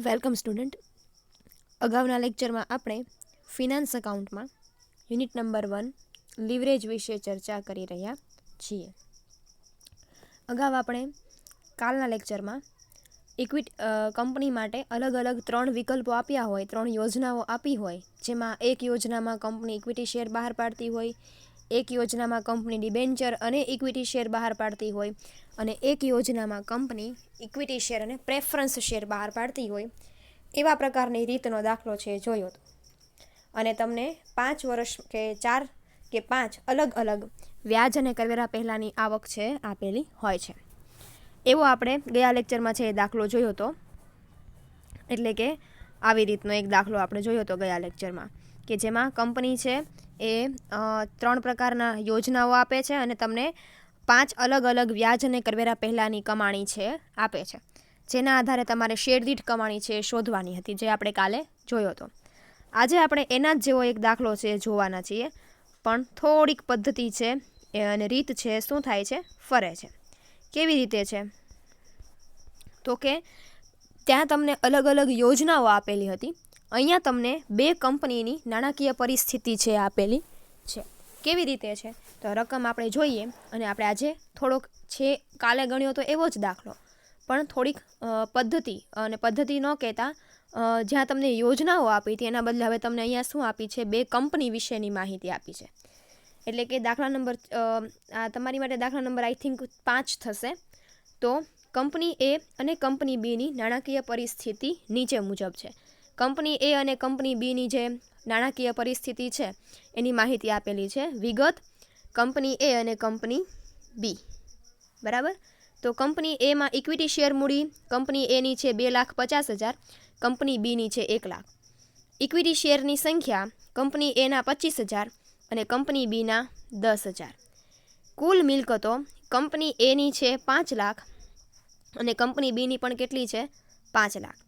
Welcome student. અગાઉના લેક્ચરમાં આપણે ફિનાન્સ અકાઉન્ટમાં યુનિટ નંબર 1 લિવરેજ વિશે ચર્ચા કરી રહ્યા છીએ. અગાઉ આપણે કાલના લેક્ચરમાં કંપની માટે અલગ અલગ 3 વિકલ્પો આપ્યા હોય, 3 યોજનાઓ આપી હોય, જેમાં એક યોજનામાં કંપની ઇક્વિટી શેર બહાર પાડતી હોય, એક યોજનામાં કંપની ડિબેન્ચર અને ઇક્વિટી શેર બહાર પાડતી હોય, અને એક યોજનામાં કંપની ઇક્વિટી શેર અને પ્રેફરન્સ શેર બહાર પાડતી હોય, એવા પ્રકારની રીતનો દાખલો છે જોયો. અને તમને 5 વર્ષ કે 4 કે 5 અલગ અલગ વ્યાજ અને કરવેરા પહેલાંની આવક છે આપેલી હોય છે. એવો આપણે ગયા લેક્ચરમાં છે એ દાખલો જોયો હતો. એટલે કે આવી રીતનો એક દાખલો આપણે જોયો હતો ગયા લેક્ચરમાં, કે જેમાં કંપની છે એ 3 પ્રકારના યોજનાઓ આપે છે અને તમને 5 અલગ અલગ વ્યાજ અને કરવેરા પહેલાંની કમાણી છે આપે છે, જેના આધારે તમારે શેર દીઠ કમાણી છે શોધવાની હતી, જે આપણે કાલે જોયો હતો. આજે આપણે એના જ જેવો એક દાખલો છે જોવાના છીએ, પણ થોડીક પદ્ધતિ છે અને રીત છે શું થાય છે, ફરે છે. કેવી રીતે છે તો કે ત્યાં તમને અલગ અલગ યોજનાઓ આપેલી હતી, અહીંયા તમને 2 કંપનીની નાણાકીય પરિસ્થિતિ છે આપેલી છે. કેવી રીતે છે તો રકમ આપણે જોઈએ, અને આપણે આજે થોડોક છે કાલે ગણ્યો તો એવો જ દાખલો, પણ થોડીક પદ્ધતિ ન કહેતા જ્યાં તમને યોજનાઓ આપી હતી એના બદલે હવે તમને અહીંયા શું આપી છે, 2 કંપની વિશેની માહિતી આપી છે. એટલે કે દાખલા નંબર તમારી માટે દાખલા નંબર આઈ થિંક 5 થશે. તો કંપની એ અને કંપની બીની નાણાકીય પરિસ્થિતિ નીચે મુજબ છે. કંપની એ અને કંપની બીની જે નાણાકીય પરિસ્થિતિ છે એની માહિતી આપેલી છે. વિગત કંપની એ અને કંપની બી. બરાબર. તો કંપની એમાં ઇક્વિટી શેર મૂડી કંપની એની છે 2,50,000, કંપની બીની છે 1 લાખ. ઇક્વિટી શેરની સંખ્યા કંપની એના 25,000 અને કંપની બીના 10,000. કુલ મિલકતો કંપની એની છે 5 લાખ અને કંપની બીની પણ કેટલી છે, 5 લાખ.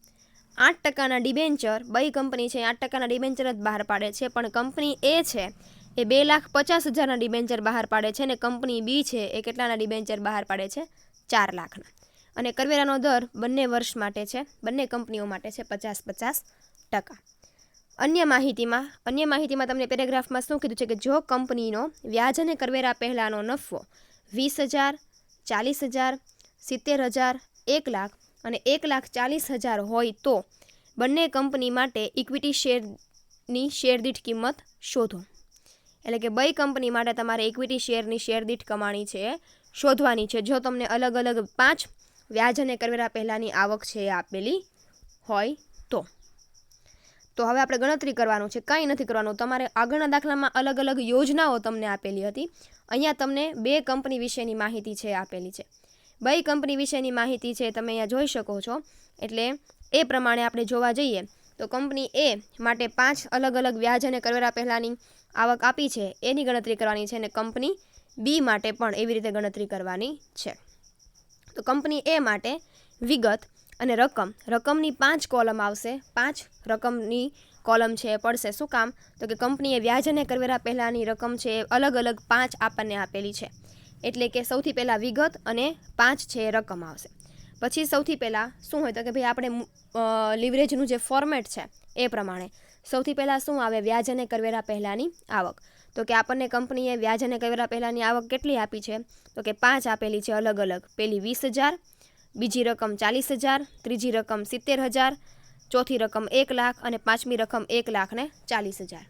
8% ડિબેન્ચર, બે કંપની છે 8% ડિબેન્ચર જ બહાર પાડે છે, પણ કંપની એ છે એ 2,50,000 ડિબેન્ચર બહાર પાડે છે, અને કંપની બી છે એ કેટલાના ડિબેન્ચર બહાર પાડે છે, 4 લાખના. અને કરવેરાનો દર બંને વર્ષ માટે છે, બંને કંપનીઓ માટે છે 50-50%. અન્ય માહિતીમાં તમને પેરેગ્રાફમાં શું કીધું છે કે જો કંપનીનો વ્યાજ અને કરવેરા પહેલાંનો નફો 20,000, 40,000, 70,000, 1 લાખ અને 1,40,000 હોય તો બંને કંપની માટે ઇક્વિટી શેરની શેરદીઠ કિંમત શોધો. એટલે કે બે કંપની માટે તમારે ઇક્વિટી શેરની શેરદીઠ કમાણી છે શોધવાની છે, જો તમને અલગ અલગ 5 વ્યાજ અને કરવેરા પહેલાંની આવક છે આપેલી હોય તો હવે આપણે ગણતરી કરવાનું છે. કંઈ નથી કરવાનું, તમારે આગળના દાખલામાં અલગ અલગ યોજનાઓ તમને આપેલી હતી, અહીંયા તમને 2 કંપની વિશેની માહિતી છે આપેલી છે. 2 કંપની વિશેની માહિતી છે તમે અહીંયા જોઈ શકો છો. એટલે એ પ્રમાણે આપણે જોવા જઈએ તો કંપની એ માટે 5 અલગ અલગ વ્યાજ અને કરવેરા પહેલાંની આવક આપી છે એની ગણતરી કરવાની છે, અને કંપની બી માટે પણ એવી રીતે ગણતરી કરવાની છે. તો કંપની એ માટે વિગત અને રકમની 5 કોલમ આવશે. 5 રકમની કોલમ છે પડશે. શું કામ તો કે કંપનીએ વ્યાજ અને કરવેરા પહેલાંની રકમ છે અલગ અલગ 5 આપણને આપેલી છે, એટલે કે સૌથી પહેલાં વિગત અને 5 છે રકમ આવશે. પછી સૌથી પહેલાં શું હોય તો કે ભાઈ આપણે લિવરેજનું જે ફોર્મેટ છે એ પ્રમાણે સૌથી પહેલાં શું આવે, વ્યાજ અને કરવેરા પહેલાંની આવક. તો કે આપણને કંપનીએ વ્યાજ અને કરવેરા પહેલાંની આવક કેટલી આપી છે તો કે 5 આપેલી છે અલગ અલગ. પહેલી 20,000, બીજી રકમ 40,000, ત્રીજી રકમ 70,000, ચોથી રકમ 1 લાખ અને પાંચમી રકમ 1,40,000.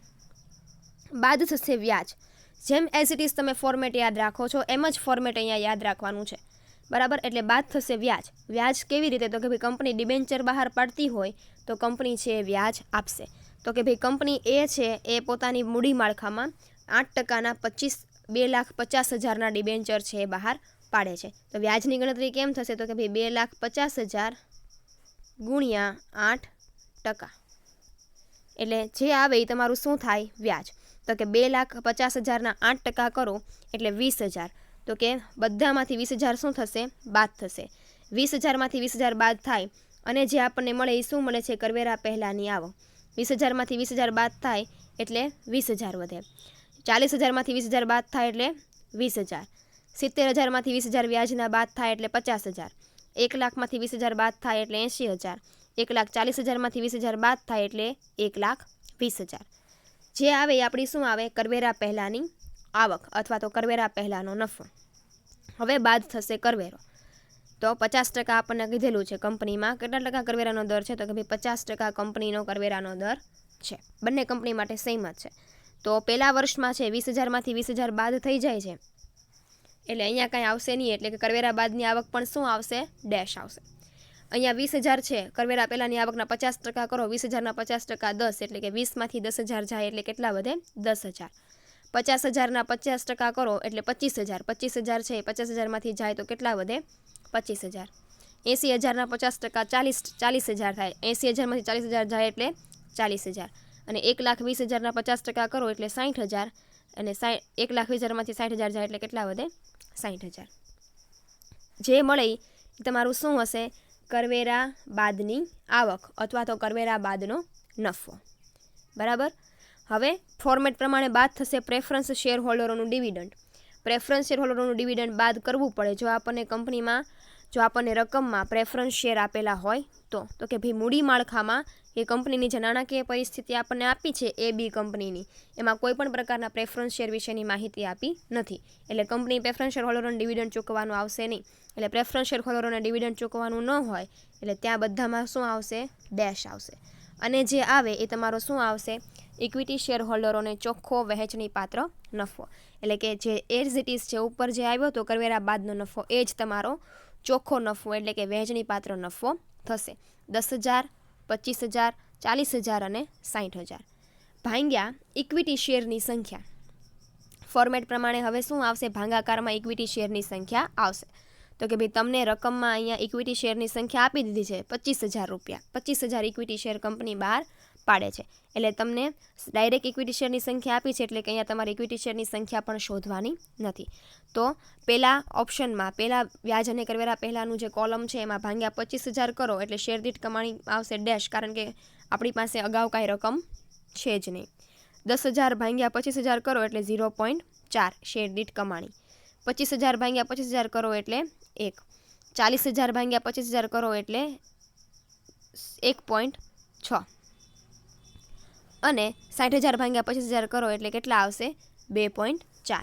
બાદ થશે વ્યાજ. જેમ એઝ ઇટ ઇઝ તમે ફોર્મેટ યાદ રાખો છો એમ જ ફોર્મેટ અહીંયા યાદ રાખવાનું છે. બરાબર. એટલે બાદ થશે વ્યાજ. વ્યાજ કેવી રીતે તો કે ભાઈ કંપની ડિબેન્ચર બહાર પાડતી હોય તો કંપની છે વ્યાજ આપશે. તો કે ભાઈ કંપની એ છે એ પોતાની મૂડી માળખામાં 8%ના 2,50,000ના ડિબેન્ચર છે એ બહાર પાડે છે. તો વ્યાજની ગણતરી કેમ થશે તો કે ભાઈ 2,50,000 ગુણ્યા 8%. એટલે જે આવે એ તમારું શું થાય, વ્યાજ. તો કે 2,50,000ના 8% કરો એટલે 20,000. તો કે બધામાંથી 20,000 શું થશે, બાદ થશે. 20,000માંથી 20,000 બાદ થાય અને જે આપણને મળે એ શું મળે છે, કરવેરા પહેલાંની આવક. 20,000માંથી 20,000 બાદ થાય એટલે 20,000 વધે. 40,000માંથી 20,000 બાદ થાય એટલે 20,000. 70,000માંથી 20,000 વ્યાજના બાદ થાય એટલે 50,000. 1 લાખમાંથી 20,000 બાદ થાય એટલે 80,000. 1,40,000માંથી 20,000 બાદ થાય એટલે 1,20,000. જે આવે એ આપણી શું આવે? કરવેરા પહેલાંની આવક અથવા તો કરવેરા પહેલાંનો નફો. હવે બાદ થશે કરવેરો. તો 50% આપણને કીધેલું છે કંપનીમાં કેટલા ટકા કરવેરાનો દર છે? તો કે ભાઈ 50% કંપનીનો કરવેરાનો દર છે. બંને કંપની માટે સેમ જ છે. તો પહેલા વર્ષમાં છે 20,000માંથી 20,000 બાદ થઈ જાય છે એટલે અહીંયા કાંઈ આવશે નહીં, એટલે કે કરવેરા બાદની આવક પણ શું આવશે? ડેશ આવશે. અહીંયા 20,000 છે, કરવેરા પહેલાંની આવકના 50% કરો, 20,000ના 50% 10 એટલે કે 20માંથી 10,000 જાય એટલે કેટલા વધે? 10,000. 50,000ના 50% કરો એટલે 25,000. 25,000 છે 50,000માંથી જાય તો કેટલા વધે? 25,000. 80,000ના 50% 40,000 થાય. 80,000માંથી 40,000 જાય એટલે 40,000. અને 1,20,000ના 50% કરો એટલે 60,000. અને 1,20,000માંથી 60,000 જાય એટલે કેટલા વધે? 60,000. જે મળે એ તમારું શું હશે? કરવેરા બાદની આવક અથવા તો કરવેરા બાદનો નફો. બરાબર. હવે ફોર્મેટ પ્રમાણે બાદ થશે પ્રેફરન્સ શેર હોલ્ડરોનું ડિવિડન્ડ. પ્રેફરન્સ શેર હોલ્ડરોનું ડિવિડન્ડ બાદ કરવું પડે જો આપણને કંપનીમાં રકમમાં પ્રેફરન્સ શેર આપેલા હોય તો કે ભાઈ મૂડી માળખામાં એ કંપનીની જે નાણાકીય પરિસ્થિતિ આપણને આપી છે એ બી કંપનીની, એમાં કોઈ પણ પ્રકારના પ્રેફરન્સ શેર વિશેની માહિતી આપી નથી. એટલે કંપની પ્રેફરન્સ શેર હોલ્ડરોને ડિવિડન્ડ ચૂકવવાનું આવશે નહીં. એટલે પ્રેફરન્સ શેર હોલ્ડરોને ડિવિડન્ડ ચૂકવવાનું ન હોય એટલે ત્યાં બધામાં શું આવશે? ડેશ આવશે. અને જે આવે એ તમારો શું આવશે? ઇક્વિટી શેર હોલ્ડરોને ચોખ્ખો વહેંચણી પાત્ર નફો. એટલે કે જે એઝ ઇટ ઇઝ છે ઉપર જે આવ્યો તો કરવેરા બાદનો નફો એ જ તમારો ચોખ્ખો નફો એટલે કે વહેંચણી પાત્ર નફો થશે. 10,000, 25,000, 40,000 અને 60,000 ભાંગ્યા ઇક્વિટી શેરની સંખ્યા. ફોર્મેટ પ્રમાણે હવે શું આવશે? ભાગાકારમાં ઇક્વિટી શેરની સંખ્યા આવશે. તો કે ભાઈ તમને રકમમાં અહીંયા ઇક્વિટી શેરની સંખ્યા આપી દીધી છે 25,000 રૂપિયા. 25,000 ઇક્વિટી શેર કંપની બહાર પાડે છે. એટલે તમને ડાયરેક્ટ ઇક્વિટી શેરની સંખ્યા આપી છે એટલે કે અહીંયા તમારે ઇક્વિટી શેરની સંખ્યા પણ શોધવાની નથી. તો પહેલા ઓપ્શનમાં પહેલા વ્યાજ અને કરવેરા પહેલાંનું જે કોલમ છે એમાં ભાગ્યા 25,000 કરો એટલે શેર દીઠ કમાણી આવશે ડેશ, કારણ કે આપણી પાસે અગાઉ કાંઈ રકમ છે જ નહીં. 10,000 ભાગ્યા 25,000 કરો એટલે 0.4 શેર દીઠ કમાણી. 25,000 ભાગ્યા 25,000 કરો એટલે 1. 40,000 ભાગ્યા 25,000 કરો એટલે 1.6 અને 60,000 ભાગ્યા 25,000 કરો એટલે કેટલા આવશે? 2.4.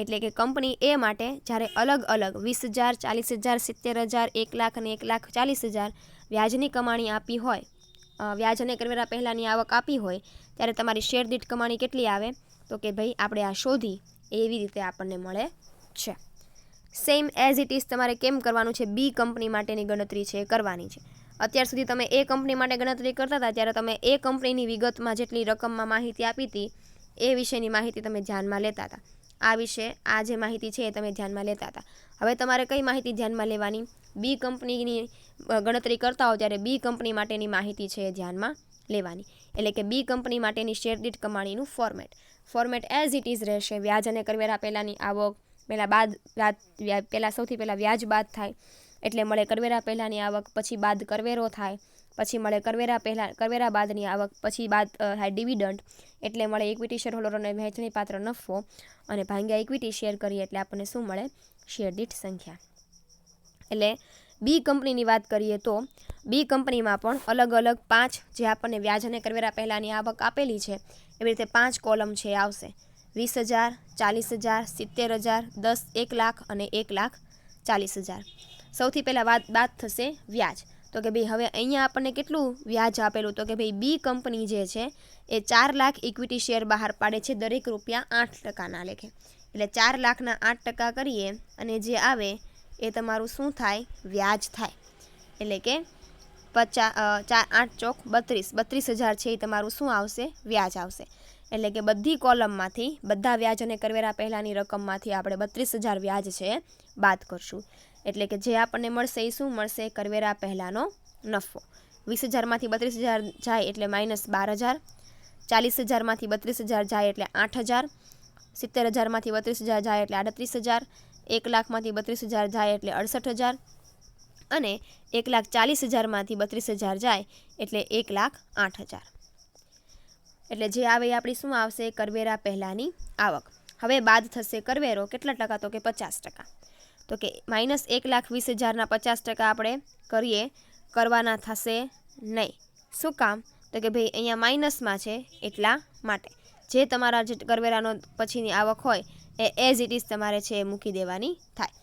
એટલે કે કંપની એ માટે જ્યારે અલગ અલગ 20,000, 40,000, 70,000, 1,00,000 અને 1,40,000 વ્યાજની કમાણી આપી હોય, વ્યાજ અને કરવેરા પહેલાંની આવક આપી હોય ત્યારે તમારી શેર દીઠ કમાણી કેટલી આવે? તો કે ભાઈ આપણે આ શોધી એવી રીતે આપણને મળે છે. સેમ એઝ ઇટ ઇઝ તમારે કેમ કરવાનું છે? બી કંપની માટેની ગણતરી છે કરવાની છે. અત્યાર સુધી તમે એ કંપની માટે ગણતરી કરતા હતા ત્યારે તમે એ કંપનીની વિગતમાં જેટલી રકમમાં માહિતી આપી હતી એ વિશેની માહિતી તમે ધ્યાનમાં લેતા હતા. આ વિશે આ જે માહિતી છે એ તમે ધ્યાનમાં લેતા હતા. હવે તમારે કઈ માહિતી ધ્યાનમાં લેવાની? બી કંપનીની ગણતરી કરતા હો ત્યારે બી કંપની માટેની માહિતી છે એ ધ્યાનમાં લેવાની. એટલે કે બી કંપની માટેની શેર દીઠ કમાણીનું ફોર્મેટ એઝ ઇટ ઇઝ રહેશે. વ્યાજ અને કરવેરા પહેલાંની આવક પહેલાં સૌથી પહેલાં વ્યાજ બાદ થાય એટલે મળે કરવેરા પહેલાંની આવક, પછી બાદ કરવેરો થાય, પછી મળે કરવેરા બાદની આવક, પછી બાદ થાય ડિવિડન્ડ એટલે મળે ઇક્વિટી શેર હોલ્ડરોને વહેંચણી પાત્ર નફો અને ભાગ્યા ઇક્વિટી શેર કરીએ એટલે આપણને શું મળે? શેર દીઠ સંખ્યા. એટલે બી કંપનીની વાત કરીએ તો બી કંપનીમાં પણ અલગ અલગ 5 જે આપણને વ્યાજ અને કરવેરા પહેલાંની આવક આપેલી છે એવી રીતે 5 કોલમ છે આવશે. 20,000, 40,000, 70,000, 10, 1,00,000 અને 1,40,000. સૌથી પહેલાં બાદ થશે વ્યાજ. તો કે ભાઈ હવે અહીંયા આપણને કેટલું વ્યાજ આપેલું? તો કે ભાઈ બી કંપની જે છે એ 4,00,000 ઇક્વિટી શેર બહાર પાડે છે દરેક રૂપિયા 8%ના લેખે. એટલે 4,00,000ના 8% કરીએ અને જે આવે એ તમારું શું થાય? વ્યાજ થાય. એટલે કે 8 ચોક 32,000 છે એ તમારું શું આવશે? વ્યાજ આવશે. એટલે કે બધી કોલમમાંથી બધા વ્યાજ અને કરવેરા પહેલાંની રકમમાંથી આપણે 32,000 વ્યાજ છે બાદ કરશું. એટલે કે જે આપણને મળશે એ શું મળશે? કરવેરા પહેલાંનો નફો. 20,000માંથી 32,000 જાય એટલે -12,000. 40,000માંથી 32,000 જાય એટલે 8,000. 70,000માંથી 32,000 જાય એટલે 38,000. 1,00,000માંથી 32,000 જાય એટલે 68,000 અને 1,40,000માંથી 32,000 જાય એટલે 1,08,000. એટલે જે આવે એ આપણી શું આવશે? કરવેરા પહેલાંની આવક. હવે બાદ થશે કરવેરો. કેટલા ટકા? તો કે 50%. તો કે -1,20,000ના 50% આપણે કરવાના થશે નહીં. શું કામ? તો કે ભાઈ અહીંયા માઇનસમાં છે એટલા માટે જે તમારા જે કરવેરાનો પછીની આવક હોય એ એઝ ઇટ ઇઝ તમારે છે એ મૂકી દેવાની થાય.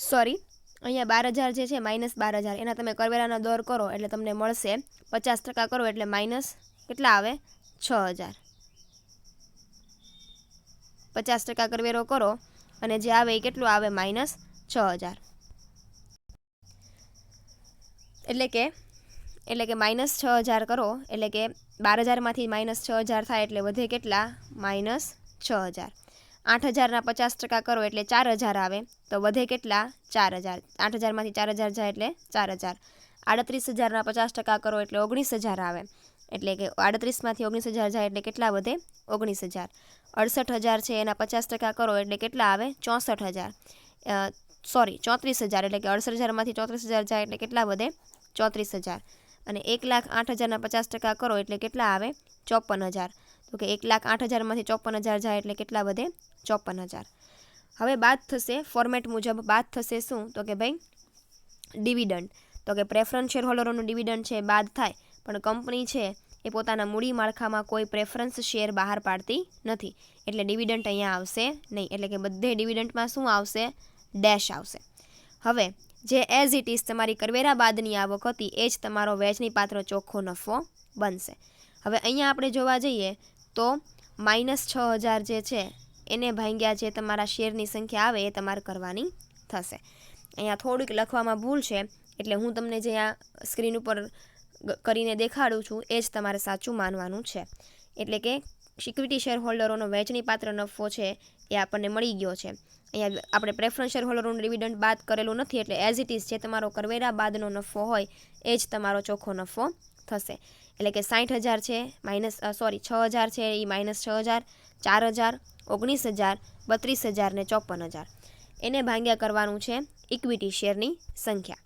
સોરી, અહીંયા 12,000 જે છે -12,000 એના તમે કરવેરાનો દર કરો એટલે તમને મળશે 50% કરો એટલે માઇનસ કેટલા આવે 6,000. 50% કરવેરો કરો અને જે આવે એ કેટલું આવે -6,000. એટલે કે -6,000 કરો એટલે કે 12,000માંથી -6,000 થાય એટલે વધે કેટલા -6,000. 8,000ના 50% કરો એટલે 4,000 આવે તો વધે કેટલા 4,000. 8,000માંથી 4,000 જાય એટલે 4,000. 38,000ના 50% કરો એટલે 19,000 આવે એટલે કે 38માંથી 19,000 જાય એટલે કેટલા વધે 19,000. 68,000 છે એના 50% કરો એટલે કેટલા આવે 64,000. 34,000 એટલે કે 68,000માંથી 34,000 જાય એટલે કેટલા વધે 34,000. અને 1,08,000ના 50% કરો એટલે કેટલા આવે 54,000. તો કે 1,08,000માંથી 54,000 જાય એટલે કેટલા વધે 54,000. હવે બાદ થશે ફોર્મેટ મુજબ બાદ થશે શું? તો કે ભાઈ ડિવિડન્ડ. તો કે પ્રેફરન્સ શેર હોલ્ડરોનું ડિવિડન્ડ છે બાદ થાય, પણ કંપની છે એ પોતાના મૂડી માળખામાં કોઈ પ્રેફરન્સ શેર બહાર પાડતી નથી એટલે ડિવિડન્ડ અહીંયા આવશે નહીં. એટલે કે બધે ડિવિડન્ડમાં શું આવશે ડેશ આવશે. હવે જે એઝ ઇટ ઇઝ તમારી કરવેરા બાદની આવક હતી એ જ તમારો વહેંચણી પાત્ર ચોખ્ખો નફો બનશે. હવે અહીંયા આપણે જોવા જઈએ તો -6,000 જે છે એને ભાગ્યા જે તમારા શેરની સંખ્યા આવે એ તમારે કરવાની થશે. અહીંયા થોડીક લખવામાં ભૂલ છે એટલે હું તમને જે આ સ્ક્રીન ઉપર કરીને દેખાડું છું એ જ તમારે સાચું માનવાનું છે. એટલે કે ઇક્વિટી શેર હોલ્ડરોનો વહેંચણી પાત્ર નફો છે એ આપણને મળી ગયો છે. અહીંયા આપણે પ્રેફરન્સ શેર હોલ્ડરોનું ડિવિડન્ડ બાદ કરેલું નથી એટલે એઝ ઇટ ઇઝ જે તમારો કરવેરા બાદનો નફો હોય એ જ તમારો ચોખ્ખો નફો થશે. એટલે કે 60,000 છે 6,000 છે એ -6,000, 4,000, 19,000, 32,000 ને 54,000 એને ભાગ્યા કરવાનું છે ઇક્વિટી શેરની સંખ્યા.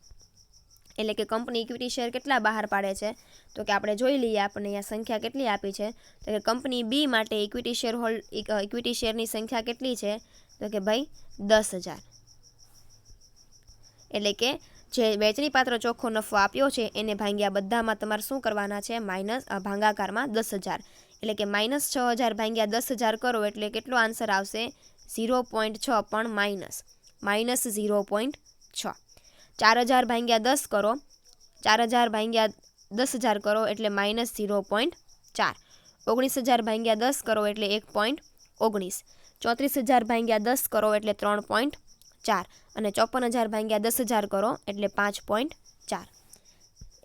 એટલે કે કંપની ઇક્વિટી શેર કેટલા બહાર પાડે છે? તો કે આપણે જોઈ લઈએ આપણને અહીંયા સંખ્યા કેટલી આપી છે. તો કે કંપની બી માટે ઇક્વિટી શેરની સંખ્યા કેટલી છે? તો કે ભાઈ 10,000. એટલે કે જે વહેંચણી પાત્ર ચોખ્ખો નફો આપ્યો છે એને ભાગ્યા બધામાં તમારે શું કરવાના છે ભાગાકારમાં 10,000. એટલે કે -6,000 ભાગ્યા 10,000 કરો એટલે કેટલો આન્સર આવશે 0.6 પણ -0.6. 4,000 ભાગ્યા 10 કરો 4,000 ભાગ્યા 10,000 કરો એટલે -0.4. 19,000 ભાગ્યા 10 કરો એટલે 1.19. 34,000 ભાગ્યા 10 કરો એટલે 3.4 અને 54,000 ભાગ્યા 10,000 કરો એટલે 5.4.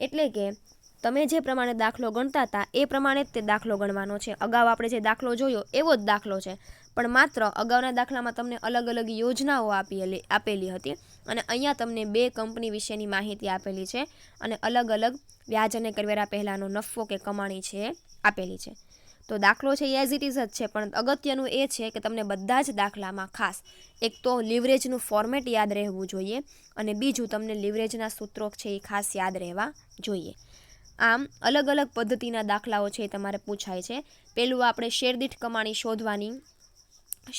એટલે કે તમે જે પ્રમાણે દાખલો ગણતા હતા એ પ્રમાણે જ તે દાખલો ગણવાનો છે. અગાઉ આપણે જે દાખલો જોયો એવો જ દાખલો છે, પણ માત્ર અગાઉના દાખલામાં તમને અલગ અલગ યોજનાઓ આપેલી હતી અને અહીંયા તમને 2 કંપની વિશેની માહિતી આપેલી છે અને અલગ અલગ વ્યાજ અને કરવેરા પહેલાંનો નફો કે કમાણી છે આપેલી છે. તો દાખલો છે એઝ ઇટ ઇઝ જ છે, પણ અગત્યનું એ છે કે તમને બધા જ દાખલામાં ખાસ એક તો લિવરેજનું ફોર્મેટ યાદ રહેવું જોઈએ અને બીજું તમને લિવરેજના સૂત્રો છે એ ખાસ યાદ રહેવા જોઈએ. આમ અલગ અલગ પદ્ધતિના દાખલાઓ છે એ તમારે પૂછાય છે. પહેલું આપણે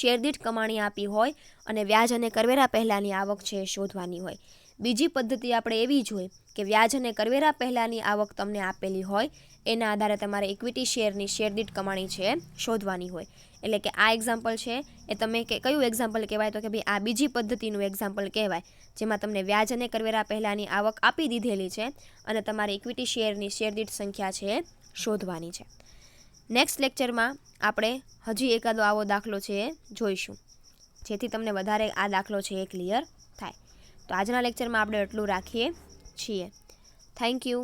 શેરદીઠ કમાણી આપી હોય અને વ્યાજ અને કરવેરા પહેલાંની આવક છે એ શોધવાની હોય. બીજી પદ્ધતિ આપણે એવી જોઈએ કે વ્યાજ અને કરવેરા પહેલાંની આવક તમને આપેલી હોય એના આધારે તમારે ઇક્વિટી શેરની શેરદીઠ કમાણી છે શોધવાની હોય. એટલે કે આ એક્ઝામ્પલ છે એ તમે કયું એક્ઝામ્પલ કહેવાય? તો કે ભાઈ આ બીજી પદ્ધતિનું એક્ઝામ્પલ કહેવાય જેમાં તમને વ્યાજ અને કરવેરા પહેલાંની આવક આપી દીધેલી છે અને તમારે ઇક્વિટી શેરની શેરદીઠ સંખ્યા છે શોધવાની છે. નેક્સ્ટ લેક્ચરમાં આપણે હજી એકાદો આવો દાખલો છે એ જોઈશું જેથી તમને વધારે આ દાખલો છે એ ક્લિયર થાય. તો આજના લેક્ચરમાં આપણે એટલું રાખીએ છીએ. Thank you.